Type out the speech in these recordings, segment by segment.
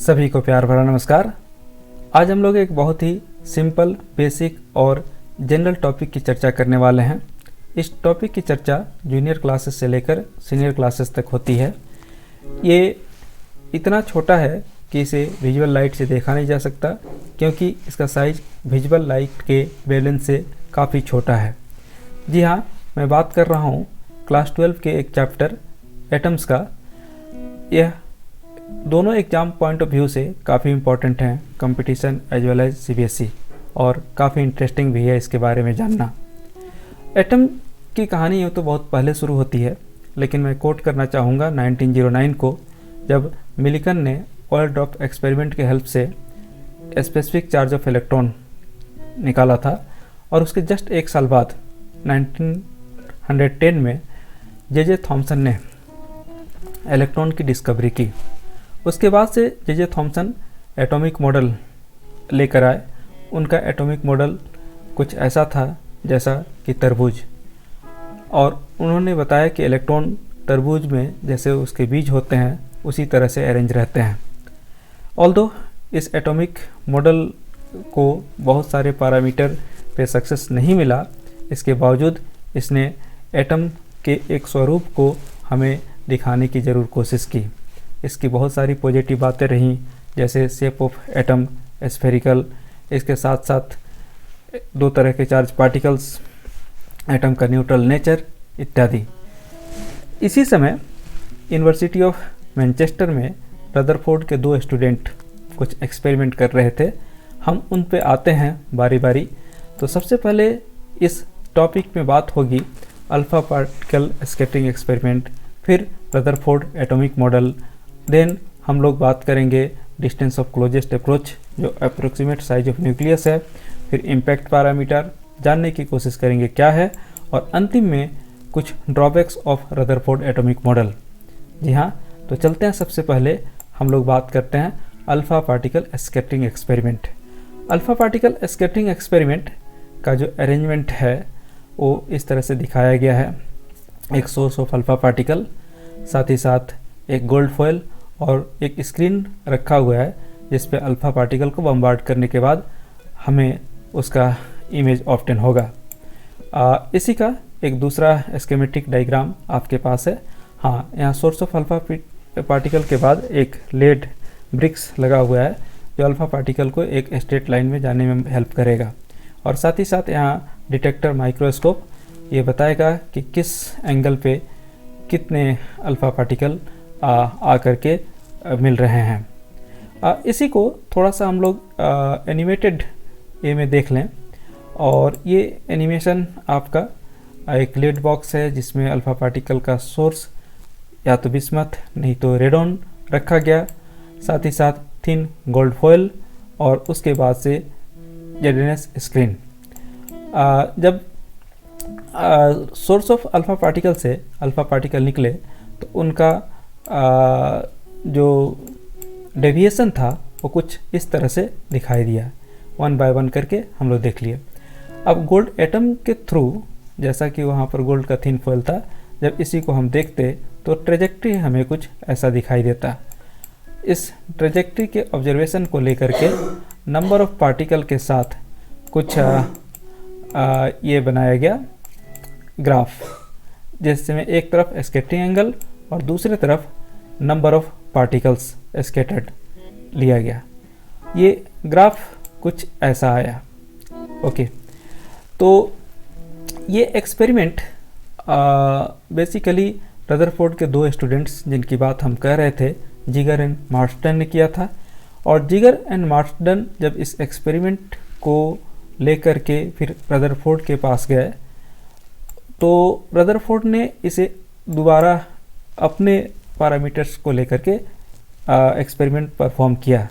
सभी को प्यार भरा नमस्कार। आज हम लोग एक बहुत ही सिंपल, बेसिक और जनरल टॉपिक की चर्चा करने वाले हैं। इस टॉपिक की चर्चा जूनियर क्लासेस से लेकर सीनियर क्लासेस तक होती है। ये इतना छोटा है कि इसे विजुअल लाइट से देखा नहीं जा सकता, क्योंकि इसका साइज विजुअल लाइट के वेवलेंथ से काफ़ी छोटा है। जी हाँ, मैं बात कर रहा हूँ क्लास 12 के एक चैप्टर एटम्स का। यह दोनों एग्जाम पॉइंट ऑफ व्यू से काफ़ी इम्पोर्टेंट हैं, competition as well as CBSE, और काफ़ी इंटरेस्टिंग भी है इसके बारे में जानना। एटम की कहानी यूँ तो बहुत पहले शुरू होती है, लेकिन मैं कोट करना चाहूँगा 1909 को, जब मिलिकन ने ऑयल ड्रॉप एक्सपेरिमेंट के हेल्प से स्पेसिफिक चार्ज ऑफ इलेक्ट्रॉन निकाला था। और उसके जस्ट एक साल बाद 1910 में जे थॉमसन ने इलेक्ट्रॉन की डिस्कवरी की। उसके बाद से जे थॉमसन एटॉमिक मॉडल लेकर आए। उनका एटॉमिक मॉडल कुछ ऐसा था जैसा कि तरबूज, और उन्होंने बताया कि इलेक्ट्रॉन तरबूज में जैसे उसके बीज होते हैं उसी तरह से अरेंज रहते हैं। ऑल्दो इस एटॉमिक मॉडल को बहुत सारे पैरामीटर पे सक्सेस नहीं मिला, इसके बावजूद इसने एटम के एक स्वरूप को हमें दिखाने की ज़रूर कोशिश की। इसकी बहुत सारी पॉजिटिव बातें रहीं, जैसे शेप ऑफ एटम स्फेरिकल, इसके साथ साथ दो तरह के चार्ज पार्टिकल्स, एटम का न्यूट्रल नेचर इत्यादि। इसी समय यूनिवर्सिटी ऑफ मैनचेस्टर में रदरफोर्ड के दो स्टूडेंट कुछ एक्सपेरिमेंट कर रहे थे। हम उन पे आते हैं बारी बारी। तो सबसे पहले इस टॉपिक में बात होगी अल्फ़ा पार्टिकल स्कैटरिंग एक्सपेरिमेंट, फिर रदरफोर्ड एटॉमिक मॉडल, देन हम लोग बात करेंगे डिस्टेंस ऑफ क्लोजेस्ट अप्रोच जो अप्रोक्सीमेट साइज ऑफ न्यूक्लियस है, फिर इम्पैक्ट पैरामीटर जानने की कोशिश करेंगे क्या है, और अंतिम में कुछ drawbacks of Rutherford atomic model. जी हाँ, तो चलते हैं। सबसे पहले हम लोग बात करते हैं alpha particle scattering experiment. Alpha particle scattering experiment का जो अरेंजमेंट है वो इस तरह से दिखाया गया है। एक सोर्स ऑफ अल्फ़ा पार्टिकल, साथ ही साथ एक गोल्ड फॉयल और एक स्क्रीन रखा हुआ है जिस पे अल्फ़ा पार्टिकल को बम्बार्ड करने के बाद हमें उसका इमेज ऑब्टेन होगा। इसी का एक दूसरा स्कीमेटिक डायग्राम आपके पास है। हाँ, यहाँ सोर्स ऑफ अल्फ़ा पार्टिकल के बाद एक लेड ब्रिक्स लगा हुआ है जो अल्फ़ा पार्टिकल को एक स्ट्रेट लाइन में जाने में हेल्प करेगा, और साथ ही साथ यहाँ डिटेक्टर माइक्रोस्कोप ये बताएगा कि किस एंगल पे कितने अल्फ़ा पार्टिकल आ करके मिल रहे हैं। इसी को थोड़ा सा हम लोग एनिमेटेड ए में देख लें। और ये एनिमेशन आपका एक लेड बॉक्स है जिसमें अल्फ़ा पार्टिकल का सोर्स या तो बिस्मथ नहीं तो रेडॉन रखा गया, साथ ही साथ थिन गोल्ड फॉयल, और उसके बाद से जेडनेस स्क्रीन। जब सोर्स ऑफ अल्फ़ा पार्टिकल से अल्फ़ा पार्टिकल निकले तो उनका जो डेविएशन था वो कुछ इस तरह से दिखाई दिया। वन बाय वन करके हम लोग देख लिए। अब गोल्ड एटम के थ्रू, जैसा कि वहाँ पर गोल्ड का थिन फॉयल था, जब इसी को हम देखते तो ट्रेजेक्ट्री हमें कुछ ऐसा दिखाई देता। इस ट्रेजेक्ट्री के ऑब्जर्वेशन को लेकर के नंबर ऑफ पार्टिकल के साथ कुछ ये बनाया गया ग्राफ, जिसमें एक तरफ स्कैटरिंग एंगल और दूसरी तरफ नंबर ऑफ पार्टिकल्स स्कैटर्ड लिया गया। ये ग्राफ कुछ ऐसा आया। ओके, तो ये एक्सपेरिमेंट बेसिकली रदरफोर्ड के दो स्टूडेंट्स जिनकी बात हम कह रहे थे, जिगर एंड मार्स्टन ने किया था। और जिगर एंड मार्स्टन जब इस एक्सपेरिमेंट को लेकर के फिर रदरफोर्ड के पास गए तो रदरफोर्ड ने इसे दोबारा अपने पैरामीटर्स को लेकर के एक्सपेरिमेंट परफॉर्म किया।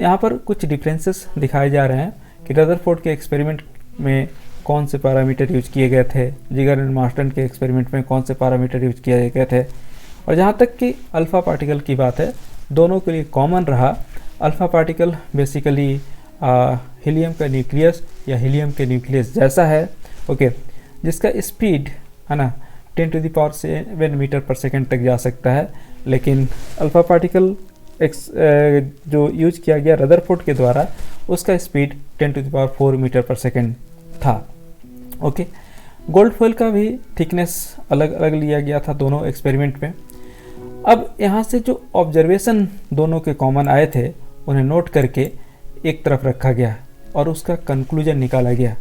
यहाँ पर कुछ डिफरेंसेस दिखाए जा रहे हैं कि रदरफोर्ड के एक्सपेरिमेंट में कौन से पैरामीटर यूज किए गए थे, जिगर एंड मार्स्टन के एक्सपेरिमेंट में कौन से पैरामीटर यूज किए गए थे। और जहाँ तक कि अल्फ़ा पार्टिकल की बात है, दोनों के लिए कॉमन रहा। अल्फ़ा पार्टिकल बेसिकली हीलियम का न्यूक्लियस या हीलियम के न्यूक्लियस जैसा है, ओके, जिसका स्पीड है ना 10⁻⁷ मीटर पर सेकेंड तक जा सकता है। लेकिन अल्फ़ा पार्टिकल जो यूज किया गया रदरफोर्ड के द्वारा, उसका स्पीड 10⁴ मीटर पर सेकेंड था। ओके, गोल्ड फॉइल का भी थिकनेस अलग अलग लिया गया था दोनों एक्सपेरिमेंट में। अब यहाँ से जो ऑब्जर्वेशन दोनों के कॉमन आए थे उन्हें नोट करके एक तरफ रखा गया और उसका कंक्लूजन निकाला गया।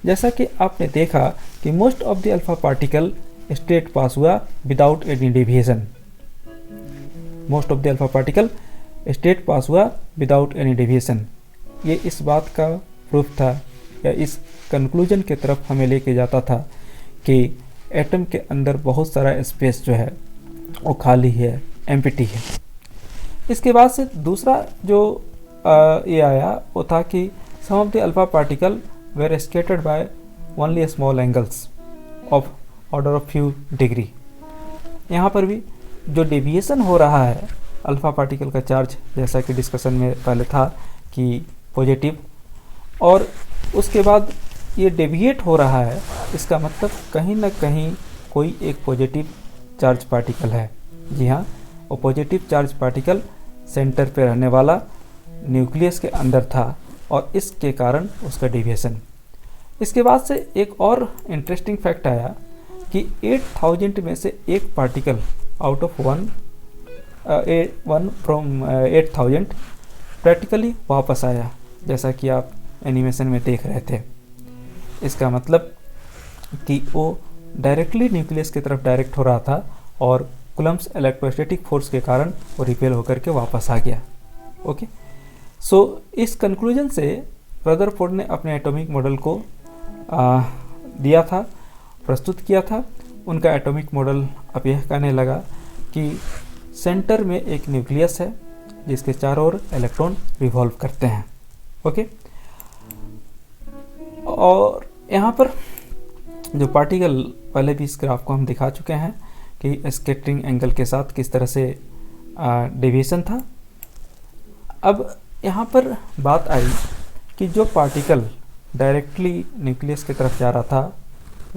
जैसा कि आपने देखा कि most of the alpha particle straight pass हुआ without any deviation. Most of the alpha particle straight pass हुआ विदाउट एनी डेविएशन। ये इस बात का प्रूफ था या इस कंक्लूजन की तरफ हमें लेके जाता था कि एटम के अंदर बहुत सारा स्पेस जो है वो खाली है, एम्प्टी है। इसके बाद से दूसरा जो ये आया वो था कि some of the alpha particle were scattered by only small angles of order of few degree. यहाँ पर भी जो डेविएशन हो रहा है अल्फा पार्टिकल का चार्ज, जैसा कि डिस्कशन में पहले था कि पॉजिटिव, और उसके बाद ये डेविएट हो रहा है, इसका मतलब कहीं ना कहीं कोई एक पॉजिटिव चार्ज पार्टिकल है। जी हाँ, वो पॉजिटिव चार्ज पार्टिकल सेंटर पे रहने वाला न्यूक्लियस के अंदर था और इसके कारण उसका डेविएशन। इसके बाद से एक और इंटरेस्टिंग फैक्ट आया कि 8000 में से एक particle out of one from 8000 practically वापस आया, जैसा कि आप एनिमेशन में देख रहे थे। इसका मतलब कि वो डायरेक्टली न्यूक्लियस की तरफ डायरेक्ट हो रहा था और कूलम्ब्स इलेक्ट्रोस्टैटिक फोर्स के कारण वो रिपेल होकर के वापस आ गया। ओके, सो इस कंक्लूजन से रदरफोर्ड ने अपने एटॉमिक मॉडल को दिया था, प्रस्तुत किया था। उनका एटॉमिक मॉडल अब यह कहने लगा कि सेंटर में एक न्यूक्लियस है जिसके चारों ओर इलेक्ट्रॉन रिवॉल्व करते हैं। ओके, और यहाँ पर जो पार्टिकल, पहले भी इस ग्राफ को हम दिखा चुके हैं कि स्कैटरिंग एंगल के साथ किस तरह से डेविएशन था। अब यहाँ पर बात आई कि जो पार्टिकल डायरेक्टली न्यूक्लियस की तरफ जा रहा था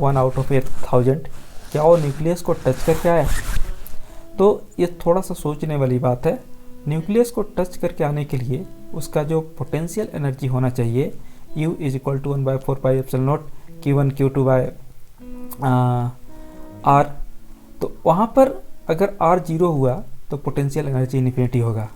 1 आउट ऑफ 8000, क्या वो न्यूक्लियस को टच करके आया? तो ये थोड़ा सा सोचने वाली बात है। न्यूक्लियस को टच करके आने के लिए उसका जो पोटेंशियल एनर्जी होना चाहिए U = 1/4πε0 Q1 Q2 bye R, तो वहाँ पर अगर R 0 हुआ तो पोटेंशियल एनर्जी इन्फिनिटी होगा।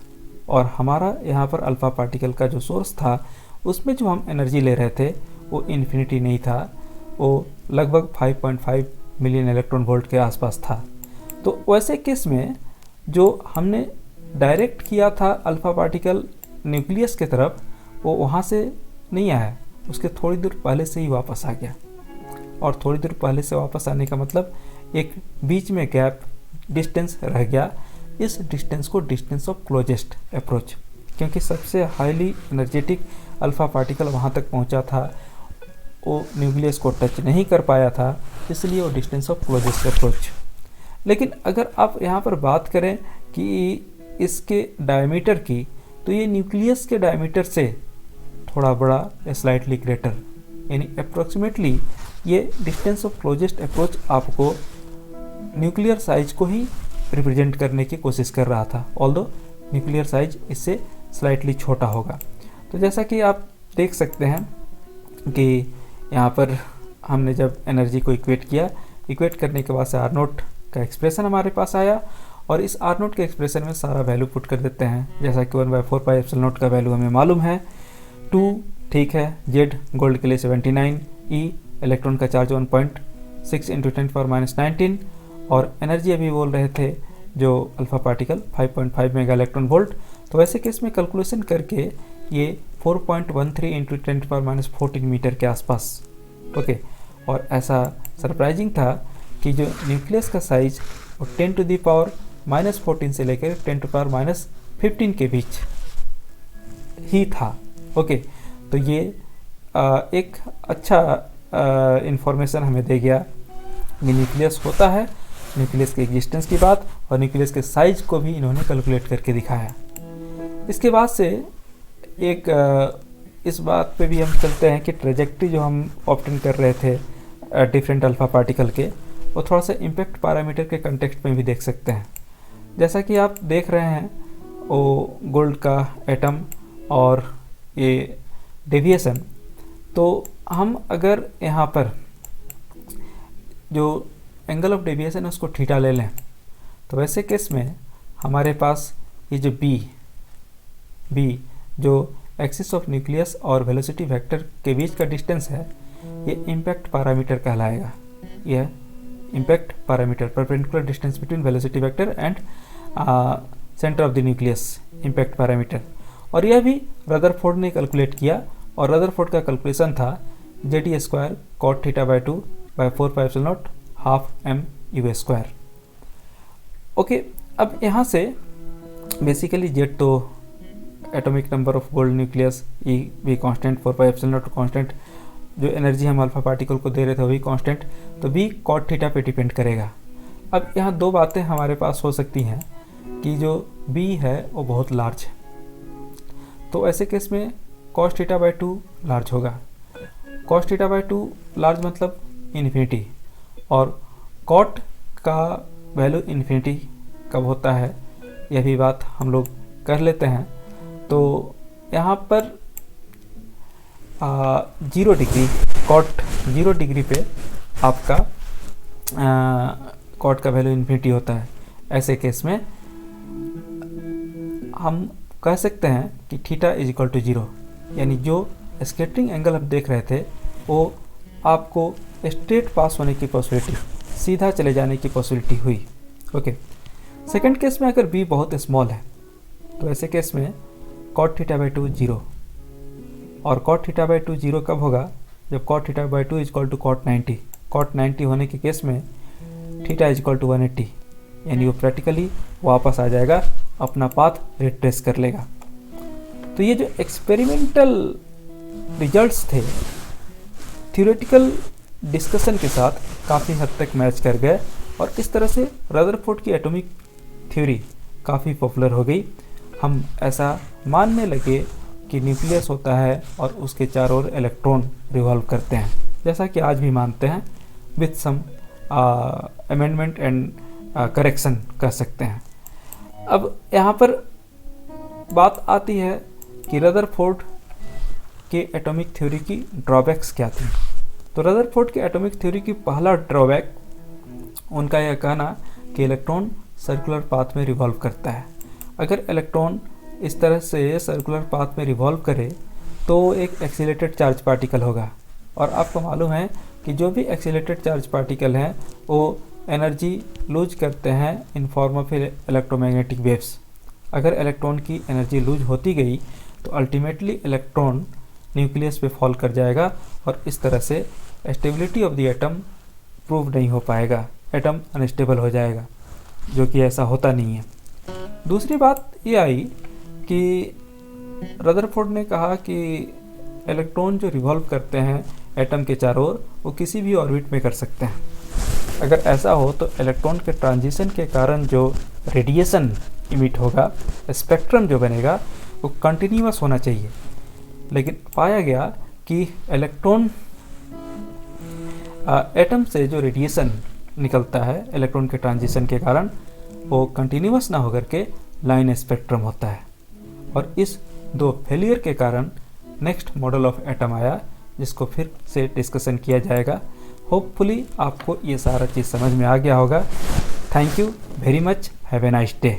और हमारा यहाँ पर अल्फ़ा पार्टिकल का जो सोर्स था उसमें जो हम एनर्जी ले रहे थे वो इन्फिनिटी नहीं था, वो लगभग 5.5 मिलियन इलेक्ट्रॉन वोल्ट के आसपास था। तो वैसे केस में जो हमने डायरेक्ट किया था अल्फ़ा पार्टिकल न्यूक्लियस की तरफ, वो वहाँ से नहीं आया, उसके थोड़ी दूर पहले से ही वापस आ गया। और थोड़ी दूर पहले से वापस आने का मतलब एक बीच में गैप, डिस्टेंस रह गया। इस डिस्टेंस को डिस्टेंस ऑफ क्लोजेस्ट अप्रोच, क्योंकि सबसे हाईली एनर्जेटिक अल्फ़ा पार्टिकल वहाँ तक पहुँचा था, वो न्यूक्लियस को टच नहीं कर पाया था, इसलिए वो डिस्टेंस ऑफ क्लोजेस्ट अप्रोच। लेकिन अगर आप यहाँ पर बात करें कि इसके डायमीटर की, तो ये न्यूक्लियस के डायमीटर से थोड़ा बड़ा या स्लाइटली ग्रेटर, यानी अप्रोक्सीमेटली ये डिस्टेंस ऑफ क्लोजेस्ट अप्रोच आपको न्यूक्लियर साइज को ही रिप्रेजेंट करने की कोशिश कर रहा था, ऑल्दो न्यूक्लियर साइज इससे स्लाइटली छोटा होगा। तो जैसा कि आप देख सकते हैं कि यहाँ पर हमने जब एनर्जी को इक्वेट किया, इक्वेट करने के बाद से R0 का एक्सप्रेशन हमारे पास आया, और इस R0 के एक्सप्रेशन में सारा वैल्यू पुट कर देते हैं। जैसा कि 1/4πε0 का वैल्यू हमें मालूम है, 2 ठीक है, Z गोल्ड के लिए 79, E इलेक्ट्रॉन का चार्ज 1.6 × 10⁻19, और एनर्जी अभी बोल रहे थे जो alpha particle 5.5 mega electron volt. तो वैसे केस में कैलकुलेशन करके ये 4.13 × 10⁻14 मीटर के आसपास। ओके, और ऐसा सरप्राइजिंग था कि जो न्यूक्लियस का साइज वो 10⁻14 से लेकर 10⁻15 के बीच ही था। ओके, तो ये एक अच्छा इंफॉर्मेशन हमें दे गया कि न्यूक्लियस होता है, न्यूक्लियस के एग्जिस्टेंस की बात, और न्यूक्लियस के साइज को भी इन्होंने कैलकुलेट करके दिखाया। इसके बाद से एक इस बात पे भी हम चलते हैं कि ट्रेजेक्ट्री जो हम ऑप्टेन कर रहे थे डिफरेंट अल्फ़ा पार्टिकल के, वो थोड़ा सा इम्पैक्ट पैरामीटर के कंटेक्स्ट में भी देख सकते हैं। जैसा कि आप देख रहे हैं वो गोल्ड का एटम और ये डेविएशन, तो हम अगर यहाँ पर जो एंगल ऑफ डेविएशन है उसको थीटा ले लें, तो वैसे केस में हमारे पास ये जो बी जो एक्सिस ऑफ न्यूक्लियस और वेलोसिटी वेक्टर के बीच का डिस्टेंस है, ये इम्पैक्ट पैरामीटर कहलाएगा। यह impact parameter, perpendicular distance between velocity vector and centre of the nucleus, impact parameter. और यह भी रदरफोर्ड ने कैलकुलेट किया, और रदरफोर्ड का कैलकुलेशन था JD² cot θ/2 by 4πε0 half mu²। Okay, अब यहाँ से बेसिकली Z तो atomic number of gold nucleus, E भी कांस्टेंट, 4πε0 कांस्टेंट, जो एनर्जी हम अल्फा पार्टिकल को दे रहे थे वही कांस्टेंट, तो B cot θ पे डिपेंड करेगा। अब यहाँ दो बातें हमारे पास हो सकती हैं कि जो B है वो बहुत लार्ज है, तो ऐसे केस में cos θ/2 लार्ज होगा। cos θ/2 लार्ज मतलब इन्फिनिटी, और cot का वैल्यू इन्फिनिटी कब होता है यह भी बात हम लोग कर लेते हैं। तो यहाँ पर 0 डिग्री, cot 0 डिग्री पे आपका cot का वैल्यू इन्फिनिटी होता है। ऐसे केस में हम कह सकते हैं कि थीटा इज इक्वल टू 0, यानी जो स्कैटरिंग एंगल हम देख रहे थे वो आपको स्ट्रेट पास होने की पॉसिबिलिटी, सीधा चले जाने की पॉसिबिलिटी हुई। ओके, सेकंड केस में अगर b बहुत स्मॉल है, तो ऐसे केस में cot θ/2 0, और cot θ/2 0 कब होगा, जब cot θ/2 is equal to cot 90। cot 90 होने के केस में थीटा इज इक्वल टू 180, यानी वो प्रैक्टिकली वापस आ जाएगा, अपना पाथ रिट्रेस कर लेगा। तो ये जो एक्सपेरिमेंटल रिजल्ट्स थे थ्योरेटिकल डिस्कशन के साथ काफ़ी हद तक मैच कर गए, और इस तरह से रदरफोर्ड की एटॉमिक थ्योरी काफ़ी पॉपुलर हो गई। हम ऐसा मानने लगे कि न्यूक्लियस होता है और उसके चारों ओर इलेक्ट्रॉन रिवॉल्व करते हैं, जैसा कि आज भी मानते हैं, with some amendment and correction कह सकते हैं। अब यहाँ पर बात आती है कि रदरफोर्ड के एटॉमिक थ्योरी की ड्रॉबैक्स क्या थी। तो रदरफोर्ड के एटॉमिक थ्योरी की पहला ड्रॉबैक उनका यह कहना कि इलेक्ट्रॉन सर्कुलर पाथ में रिवॉल्व करता है। अगर इलेक्ट्रॉन इस तरह से सर्कुलर पाथ में रिवॉल्व करे तो एक एक्सीलरेटेड चार्ज पार्टिकल होगा, और आपको मालूम है कि जो भी एक्सीलरेटेड चार्ज पार्टिकल हैं वो एनर्जी लूज करते हैं in form of electromagnetic waves. अगर इलेक्ट्रॉन की एनर्जी लूज होती गई तो अल्टीमेटली इलेक्ट्रॉन न्यूक्लियस पे फॉल कर जाएगा, और इस तरह से stability of the atom prove नहीं हो पाएगा, एटम अनस्टेबल हो जाएगा, जो कि ऐसा होता नहीं है। दूसरी बात ये आई कि रदरफोर्ड ने कहा कि इलेक्ट्रॉन जो रिवॉल्व करते हैं एटम के चारों ओर, वो किसी भी ऑर्बिट में कर सकते हैं। अगर ऐसा हो तो इलेक्ट्रॉन के ट्रांजिशन के कारण जो रेडिएशन इमिट होगा, स्पेक्ट्रम जो बनेगा, वो कंटिन्यूअस होना चाहिए। लेकिन पाया गया कि इलेक्ट्रॉन एटम से जो रेडिएशन निकलता है इलेक्ट्रॉन के ट्रांजिशन के कारण, वो कंटिन्यूअस ना होकर के लाइन स्पेक्ट्रम होता है। और इस दो फेलियर के कारण नेक्स्ट मॉडल ऑफ एटम आया, जिसको फिर से डिस्कशन किया जाएगा। होपफुली आपको ये सारा चीज़ समझ में आ गया होगा। Thank you very much, have a nice day.